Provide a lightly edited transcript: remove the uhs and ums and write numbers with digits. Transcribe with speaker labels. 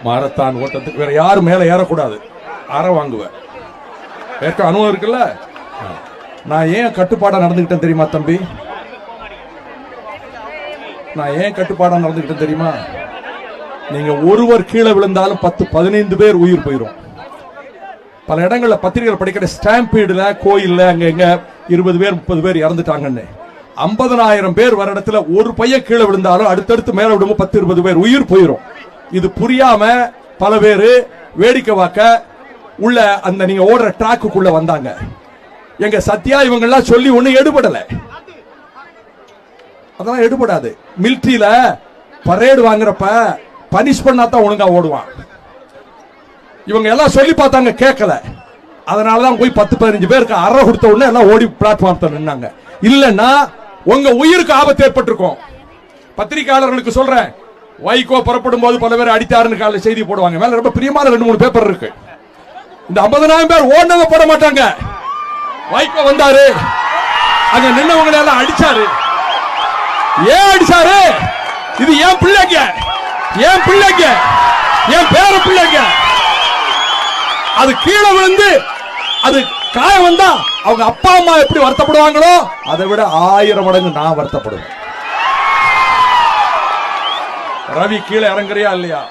Speaker 1: Marathon ஓட்டத்துக்கு வேற யாரும் மேல ஏறக்கூடாது. அற வாங்குவேன். ஏற்க அனுபவம் இருக்குல்ல. நான் ஏன் கட்டுப்பாடா நடந்துகிட்டேன் தெரியுமா தம்பி? நான் ஏன் கட்டுப்பாடா நடந்துகிட்டேன் தெரியுமா? நீங்க ஒருவர் கீழே விழுந்தாலும் 10-15 பேர் உயிர் போயிரும். பல இடங்கள்ல பத்திரிகை படிக்கிற ஸ்டாம்பீடுல கோயில்ல அங்க எங்க 20 பேர் 30 பேர் இறந்துட்டாங்கன்னு. 50,000 பேர் வர இடத்துல ஒரு பையன் கீழே விழுந்தாலும் அடுத்தடுத்து மேல விடும்போது 10-20 பேர் உயிர் போயிரும். இது புரியாம பல பேரு வேடிக்கை வாக்க உள்ள அந்த நீங்க ஓடுற டிராக்குள்ள வந்தாங்க. எங்க சத்யா இவங்க எல்லாம் சொல்லி ஒண்ணு எடுபடல. அதெல்லாம் எடுபடாது. மிலிட்டரியில பரேடு வாங்குறப்ப பனிஷ் பண்ணாதான் ஒழுங்கா ஓடுவான். இவங்க எல்லாம் சொல்லி பார்த்தாங்க, கேட்கல. அதனாலதான் போய் 10-15 பேருக்கு அறை கொடுத்த உடனே எல்லாம் ஓடி பிளாட்ஃபார்ம் நின்னாங்க. இல்லன்னா உங்க உயிருக்கு ஆபத்து ஏற்பட்டிருக்கும். பத்திரிகையாளர்களுக்கு சொல்றேன், வைகோ புறப்படும் போது பல பேர் அடித்தாருன்னு காலையில செய்தி போடுவாங்க. மேல ரொம்ப பிரியமான 2-3 பேப்பர் இருக்கு. இந்த 50,000 பேர் ஓடுனவங்க போட மாட்டாங்க. வைகோ வந்தாரு, அங்க நின்னவங்க எல்லாம் அடிச்சாரு. ஏன் அடிச்சாரு? இது ஏன் பிள்ளைங்க, ஏன் பிள்ளைங்க, ஏன் பேர பிள்ளைங்க. அது கீழே விழுந்து அது காயம் வந்தா அவங்க அப்பா அம்மா எப்படி வருத்தப்படுவாங்களோ அதை விட 1000 மடங்கு நான் வருத்தப்படுவேன். ரவி கீழே இறங்குறியா இல்லையா?